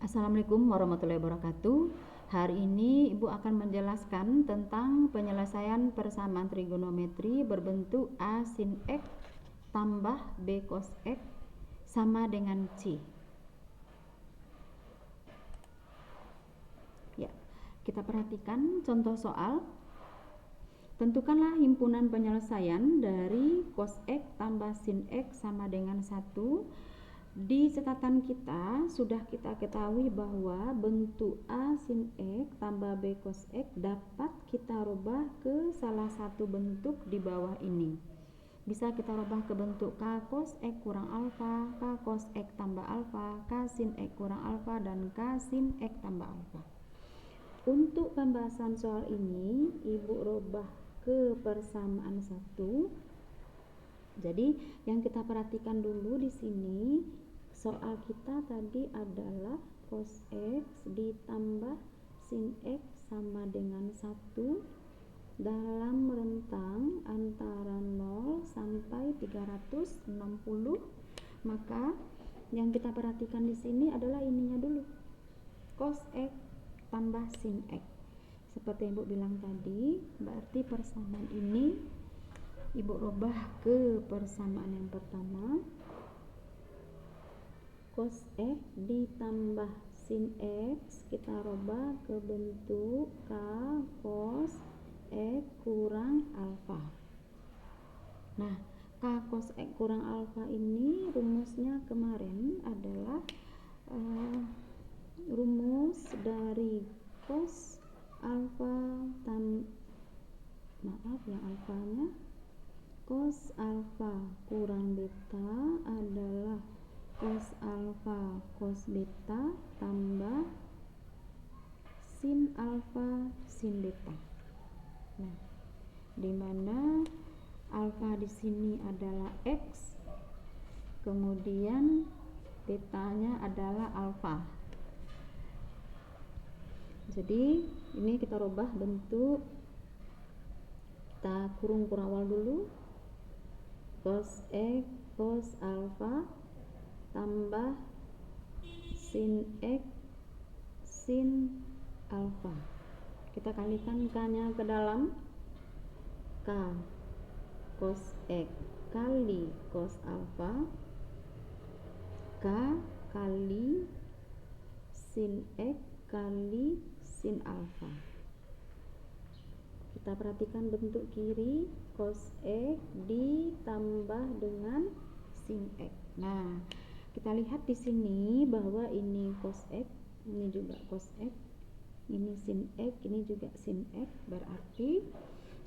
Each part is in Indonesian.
Assalamualaikum warahmatullahi wabarakatuh. Hari ini Ibu akan menjelaskan tentang penyelesaian persamaan trigonometri berbentuk A sin X tambah B cos X sama dengan C. Ya, kita perhatikan contoh soal. Tentukanlah himpunan penyelesaian dari cos X tambah sin X sama dengan 1. Di catatan kita sudah kita ketahui bahwa bentuk A sin X tambah B cos X dapat kita rubah ke salah satu bentuk di bawah ini. Bisa kita rubah ke bentuk K cos X kurang alfa, K cos X tambah alfa, K sin X kurang alfa, dan K sin X tambah alfa. Untuk pembahasan soal ini, Ibu rubah ke persamaan 1. Jadi yang kita perhatikan dulu di sini, soal kita tadi adalah cos X ditambah sin X sama dengan 1 dalam rentang antara 0 sampai 360. Maka yang kita perhatikan di sini adalah ininya dulu, cos X tambah sin X. Seperti Ibu bilang tadi, berarti persamaan ini Ibu rubah ke persamaan yang pertama, cos X ditambah sin X kita rubah ke bentuk K cos X kurang alfa. Nah, K cos X kurang alfa ini rumusnya kemarin adalah rumus dari cos alfa alfanya cos alfa kurang beta adalah cos alfa cos beta tambah sin alfa sin beta. Nah, di mana alfa di sini adalah X, kemudian betanya adalah alfa. Jadi ini kita rubah bentuk, kita kurung awal dulu, cos X cos alfa tambah sin X sin alfa. Kita kalikan K-nya ke dalam, K cos X kali cos alfa, K kali sin X kali sin alfa. Kita perhatikan bentuk kiri, cos X ditambah dengan sin X. Nah, kita lihat di sini bahwa ini cos X, ini juga cos X, ini sin X, ini juga sin X. Berarti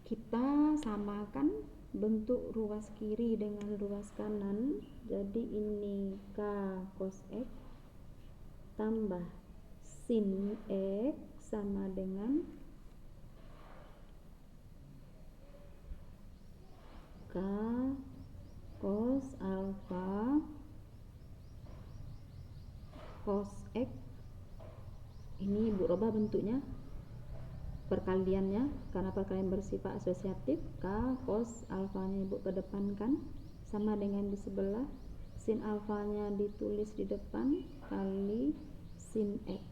kita samakan bentuk ruas kiri dengan ruas kanan. Jadi ini K cos X tambah sin X sama dengan K cos alfa cos X. Ini Ibu rubah bentuknya, perkaliannya, karena perkalian bersifat asosiatif. K cos alfanya Ibu kedepankan sama dengan di sebelah, sin alfanya ditulis di depan kali sin X.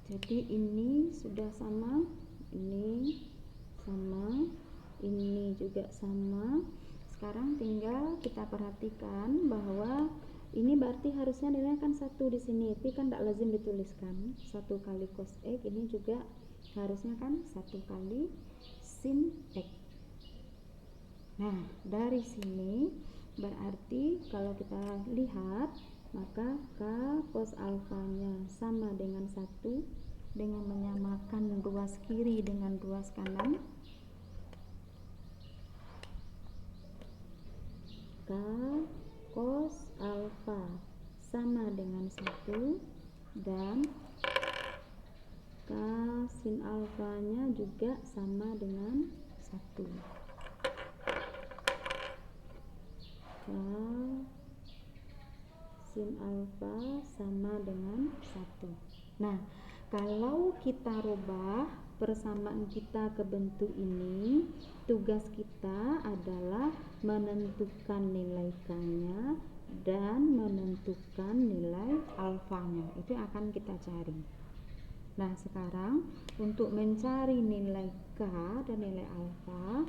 Jadi ini sudah sama, ini sama, ini juga sama. Sekarang tinggal kita perhatikan bahwa ini berarti harusnya nilainya kan 1 di sini, tapi kan tidak lazim dituliskan 1 kali cos X. Ini juga harusnya kan 1 kali sin X. Nah, dari sini berarti kalau kita lihat, maka K cos alfanya sama dengan 1 dengan menyamakan ruas kiri dengan ruas kanan. K cos alfa sama dengan 1 dan K sin alfanya juga sama dengan 1. K sin alfa sama dengan 1. Nah, kalau kita rubah persamaan kita ke bentuk ini, tugas kita adalah menentukan nilai K-nya dan menentukan nilai alfanya. Itu akan kita cari. Nah, sekarang untuk mencari nilai K dan nilai alfa,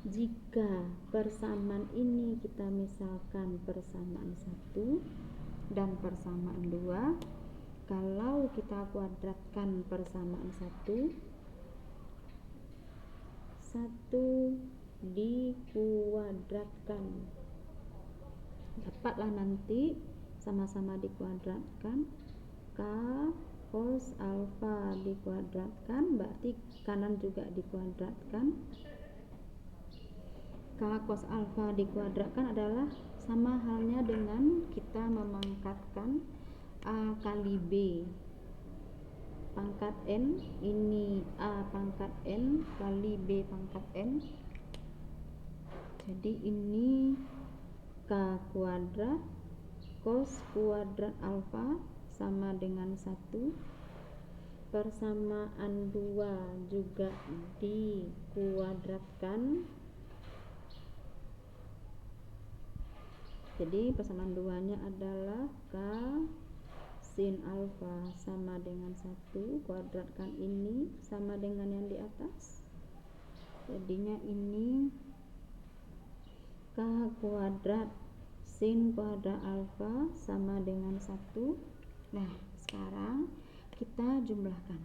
jika persamaan ini kita misalkan persamaan 1 dan persamaan 2, kalau kita kuadratkan persamaan 1 dikuadratkan, dapatlah nanti sama-sama dikuadratkan K cos alfa dikuadratkan, berarti kanan juga dikuadratkan. K cos alfa dikuadratkan adalah sama halnya dengan kita memangkatkan A kali B pangkat N, ini A pangkat N kali B pangkat N. Jadi ini K kuadrat cos kuadrat alfa sama dengan 1. Persamaan 2 juga dikuadratkan. Jadi persamaan 2-nya adalah K sin alfa sama dengan 1, kuadratkan ini sama dengan yang di atas. Jadinya ini K kuadrat sin kuadrat alfa sama dengan 1. Nah, sekarang kita jumlahkan.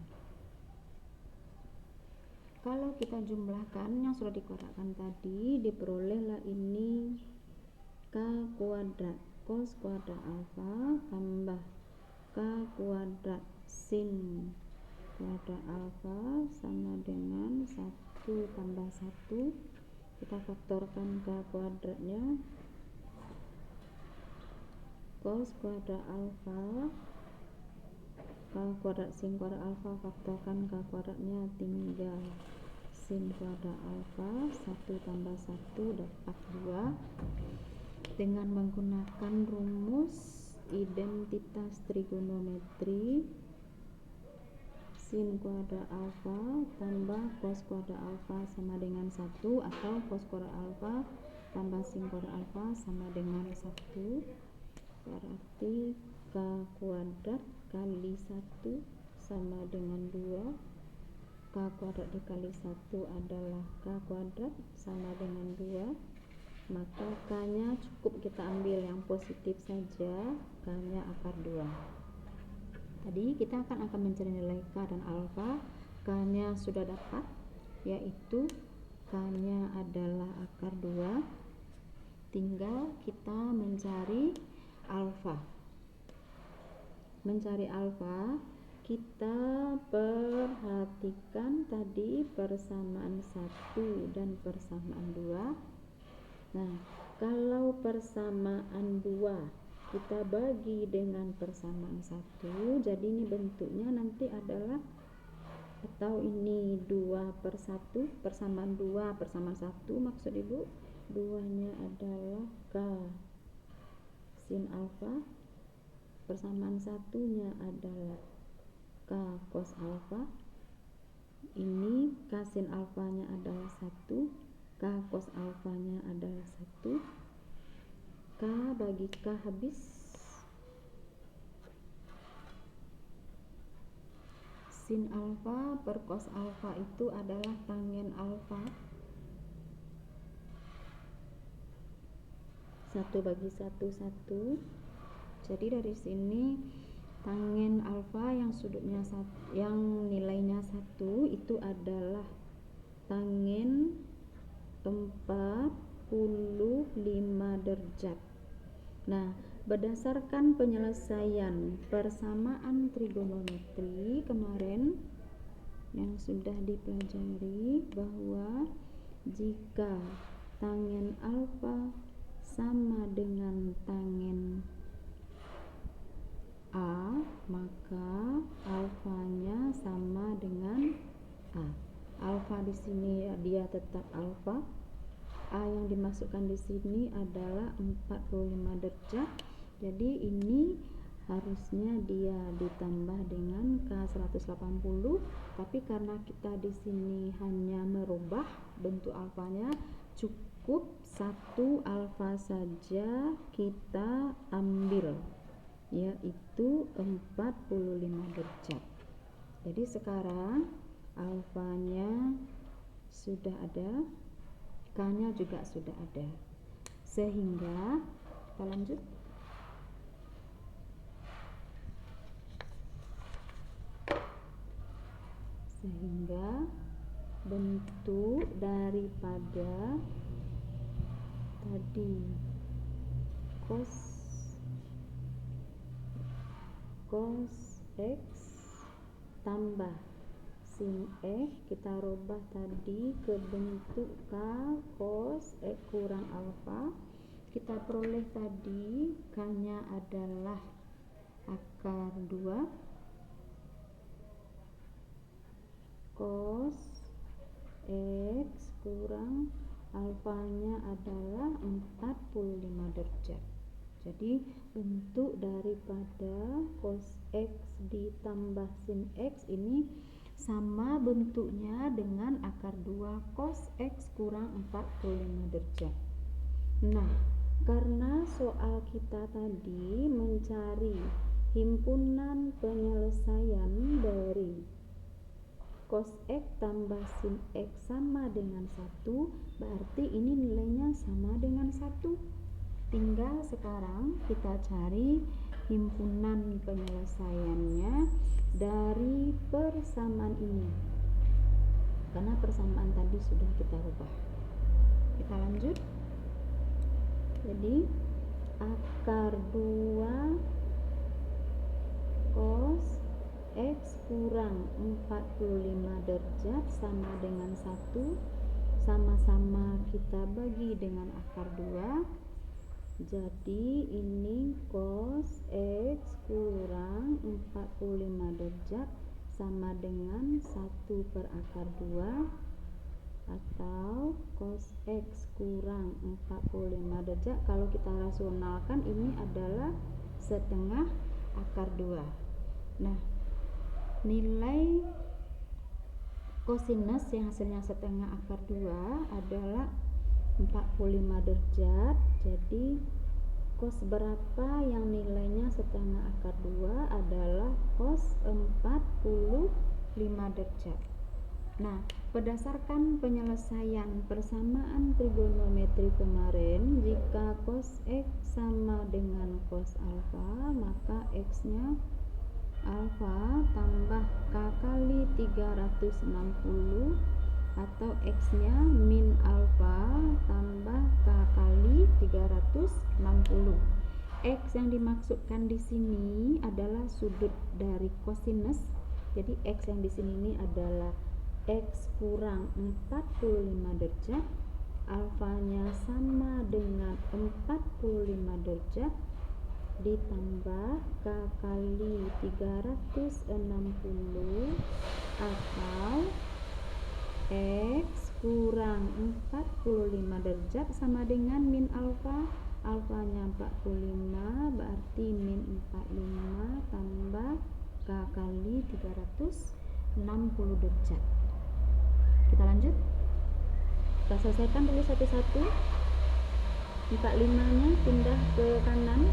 Kalau kita jumlahkan yang sudah dikuadratkan tadi, diperolehlah ini K kuadrat cos kuadrat alfa tambah K kuadrat sin kuadrat alfa sama dengan 1 tambah 1. Kita faktorkan K kuadratnya, cos kuadrat alfa K kuadrat sin kuadrat alfa, faktorkan K kuadratnya, tinggal sin kuadrat alfa 1 tambah 1 dapat 2. Dengan menggunakan rumus identitas trigonometri, sin kuadrat alfa tambah cos kuadrat alfa sama dengan 1, atau cos kuadrat alfa tambah sin kuadrat alfa sama dengan 1. Berarti K kuadrat kali 1 sama dengan 2. K kuadrat dikali 1 adalah K kuadrat sama dengan 2. Maka K-nya cukup kita ambil yang positif saja, K-nya akar 2. Tadi kita akan mencari nilai K dan alfa. K-nya sudah dapat, yaitu K-nya adalah akar 2. Tinggal kita mencari alfa. Mencari alfa, kita perhatikan tadi persamaan 1 dan persamaan 2. Nah, kalau persamaan 2 kita bagi dengan persamaan 1, jadi ini bentuknya nanti adalah, atau ini 2/1, persamaan 2 persamaan 1 maksud Ibu, 2-nya adalah K sin alfa, persamaan 1-nya adalah K cos alfa, ini K sin alfanya adalah 1, K cos alfanya adalah 1. K bagi K habis. Sin alfa per cos alfa itu adalah tangen alfa. 1 bagi 1, 1. Jadi dari sini tangen alfa yang sudutnya yang nilainya 1 itu adalah tangen 45 derajat. Nah, berdasarkan penyelesaian persamaan trigonometri kemarin yang sudah dipelajari, bahwa jika tangen alfa sama dengan tangen A, maka alfanya sama dengan A. Alfa di sini dia tetap alfa. A yang dimasukkan di sini adalah 45 derajat. Jadi ini harusnya dia ditambah dengan K 180, tapi karena kita di sini hanya merubah bentuk alfanya, cukup cukup 1 alfa saja kita ambil, yaitu 45 derajat. Jadi sekarang alfanya sudah ada, K-nya juga sudah ada, sehingga kita lanjut. Sehingga bentuk daripada tadi cos X tambah sin X kita rubah tadi ke bentuk K cos X kurang alfa. Kita peroleh tadi K-nya adalah akar 2 cos X kurang alfanya adalah 45 derajat. Jadi bentuk daripada cos X ditambah sin X ini sama bentuknya dengan akar 2 cos X kurang 45 derajat. Nah, karena soal kita tadi mencari himpunan penyelesaian dari cos X tambah sin X sama dengan 1, berarti ini nilainya sama dengan 1. Tinggal sekarang kita cari himpunan penyelesaiannya dari persamaan ini, karena persamaan tadi sudah kita rubah. Kita lanjut. Jadi akar 2 cos X kurang 45 derajat sama dengan 1, sama-sama kita bagi dengan akar 2. Jadi ini cos X kurang 45 derajat sama dengan 1 per akar 2, atau cos X kurang 45 derajat kalau kita rasionalkan ini adalah setengah akar 2. Nah, nilai kosinus yang hasilnya setengah akar 2 adalah 45 derajat. Jadi cos berapa yang nilainya setengah akar 2 adalah cos 45 derajat. Nah, berdasarkan penyelesaian persamaan trigonometri kemarin, jika cos X sama dengan cos alfa, maka X-nya alfa tambah K kali 360, atau X-nya min alfa tambah K kali 360. X yang dimaksudkan di sini adalah sudut dari kosinus. Jadi X yang di sini ini adalah X kurang 45 derajat, alfanya sama dengan 45 derajat, ditambah K kali 360, atau X kurang 45 derajat sama dengan min alfa, alfanya 45, berarti min 45 tambah K kali 360 derajat. Kita lanjut, kita selesaikan dulu satu-satu. 45 nya pindah ke kanan,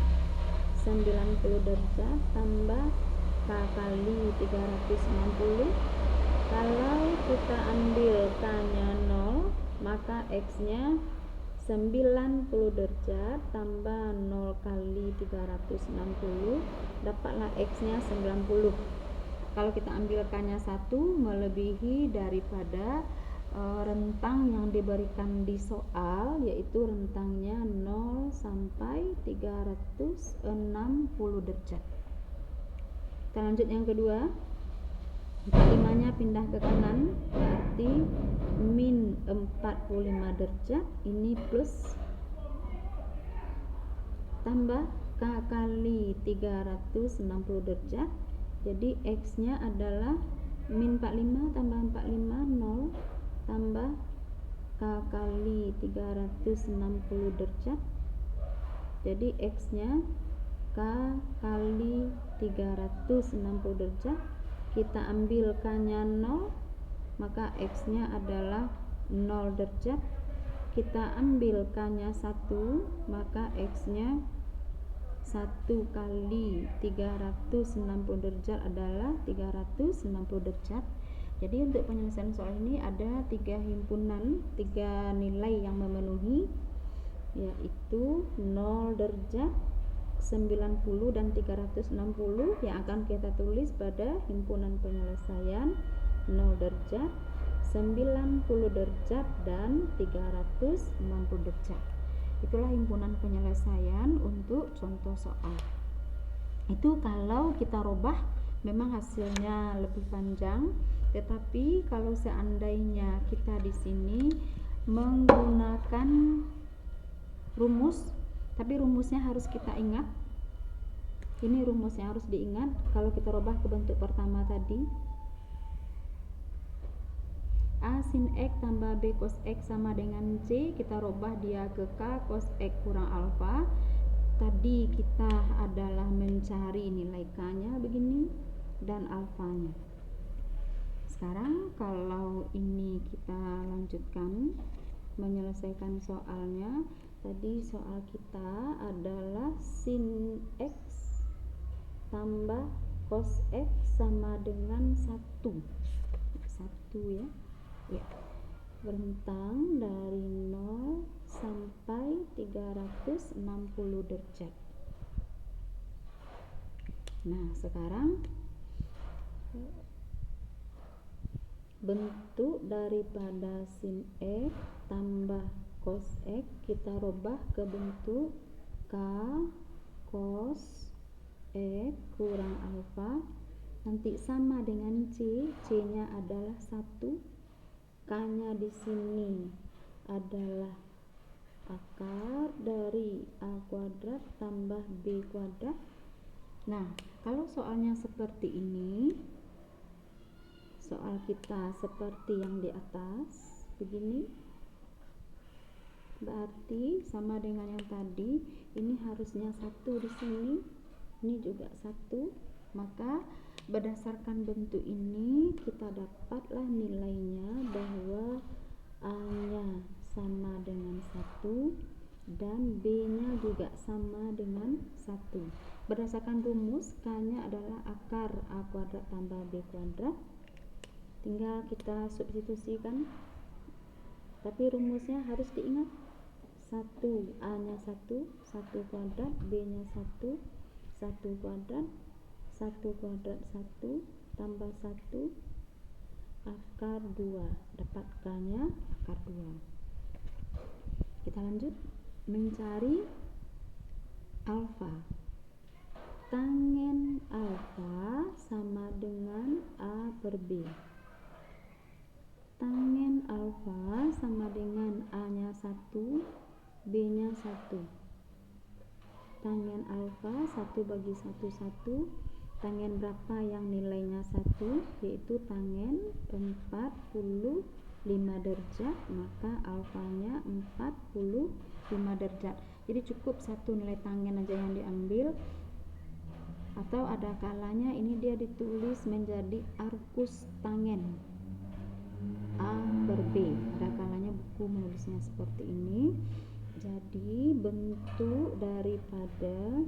90 derajat tambah K kali 360. Kalau kita ambil K nya 0, maka X nya 90 derajat tambah 0 kali 360, dapatlah X nya 90. Kalau kita ambil K nya 1, melebihi daripada rentang yang diberikan di soal, yaitu rentangnya 0 sampai 360 derajat. Kita lanjut yang kedua. 45 nya pindah ke kanan, berarti min 45 derajat, ini plus tambah K kali 360 derajat. Jadi X nya adalah min 45 tambah 45, 0 tambah K kali 360 derajat. Jadi X nya K kali 360 derajat. Kita ambil K nya 0, maka X nya adalah 0 derajat. kita ambil K-nya 1, maka X-nya 1 kali 360 derajat adalah 360 derajat. Jadi untuk penyelesaian soal ini ada 3 himpunan, 3 nilai yang memenuhi, yaitu 0 derajat, 90 dan 360 yang akan kita tulis pada himpunan penyelesaian 0 derajat, 90 derajat dan 360 derajat. Itulah himpunan penyelesaian untuk contoh soal. Itu kalau kita robah memang hasilnya lebih panjang, tetapi kalau seandainya kita di sini menggunakan rumus, tapi rumusnya harus kita ingat. Ini rumusnya harus diingat. Kalau kita robah ke bentuk pertama tadi, A sin X tambah B cos X sama dengan C, kita robah dia ke K cos X kurang alfa. Tadi kita adalah mencari nilai K-nya begini dan alfanya. Sekarang kalau ini kita lanjutkan menyelesaikan soalnya. Tadi soal kita adalah sin X tambah cos X sama dengan 1 ya, rentang dari 0 sampai 360 derajat. Nah, sekarang bentuk daripada sin X tambah cos X kita robah ke bentuk K cos X kurang alfa, nanti sama dengan C, C-nya adalah 1, K-nya di sini adalah akar dari A kuadrat tambah B kuadrat. Nah, kalau soalnya seperti ini, soal kita seperti yang di atas begini, berarti sama dengan yang tadi, ini harusnya 1 di sini, ini juga 1, maka berdasarkan bentuk ini kita dapatlah nilainya bahwa A-nya sama dengan 1 dan B-nya juga sama dengan 1. Berdasarkan rumus, K-nya adalah akar A kuadrat tambah B kuadrat. Tinggal kita substitusikan. Tapi rumusnya harus diingat. 1, A-nya 1, 1 kuadrat, B-nya 1, 1 kuadrat, 1 kuadrat 1 tambah 1 akar 2, dapat K-nya akar 2. Kita lanjut mencari alfa. Tangen alfa sama dengan A per B. Tangen alfa sama dengan A-nya 1, B-nya 1. Tangen alfa 1 bagi 1, 1. Tangen berapa yang nilainya 1, yaitu tangen 45 derajat, maka alfanya 45 derajat. Jadi cukup satu nilai tangen aja yang diambil, atau ada kalanya ini dia ditulis menjadi arcus tangen A per B. Ada kalanya buku menulisnya seperti ini. Jadi bentuk daripada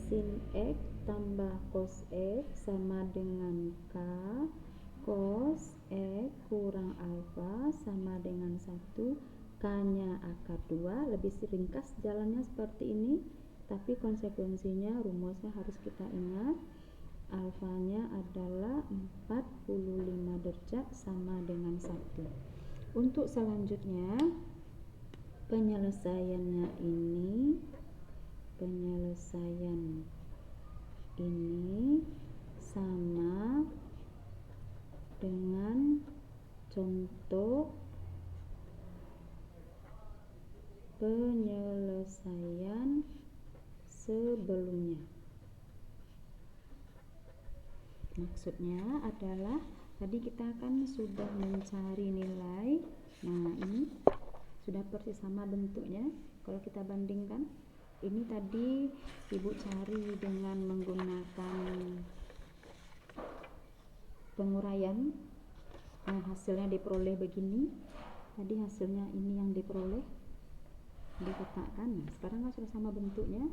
sin X tambah cos X sama dengan K cos X kurang alfa sama dengan 1, K-nya akar 2. Lebih ringkas jalannya seperti ini, tapi konsekuensinya rumusnya harus kita ingat. Alfanya adalah 45 derajat sama dengan 1. Untuk selanjutnya penyelesaian ini sama dengan contoh penyelesaian sebelumnya. Maksudnya adalah tadi kita kan sudah mencari nilai. Nah, ini sudah persis sama bentuknya. Kalau kita bandingkan, ini tadi Ibu cari dengan menggunakan penguraian. Nah, hasilnya diperoleh begini. Tadi hasilnya ini yang diperoleh, dikotakkan. Nah, sekarang kan sudah sama bentuknya.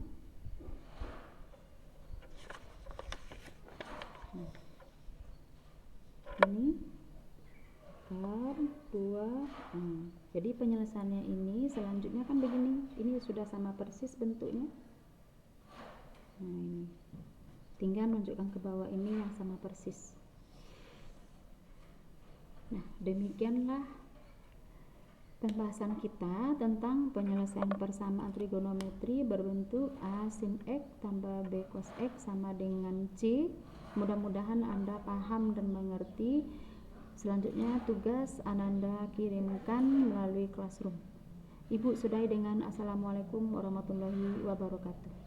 Nah, ini per 2. Jadi penyelesaiannya ini selanjutnya kan begini. Ini sudah sama persis bentuknya. Nah, ini tinggal menunjukkan ke bawah ini yang sama persis. Nah, demikianlah pembahasan kita tentang penyelesaian persamaan trigonometri berbentuk A sin X tambah B cos X sama dengan C. Mudah-mudahan Anda paham dan mengerti. Selanjutnya tugas Ananda kirimkan melalui Classroom. Ibu sudahi dengan Assalamualaikum warahmatullahi wabarakatuh.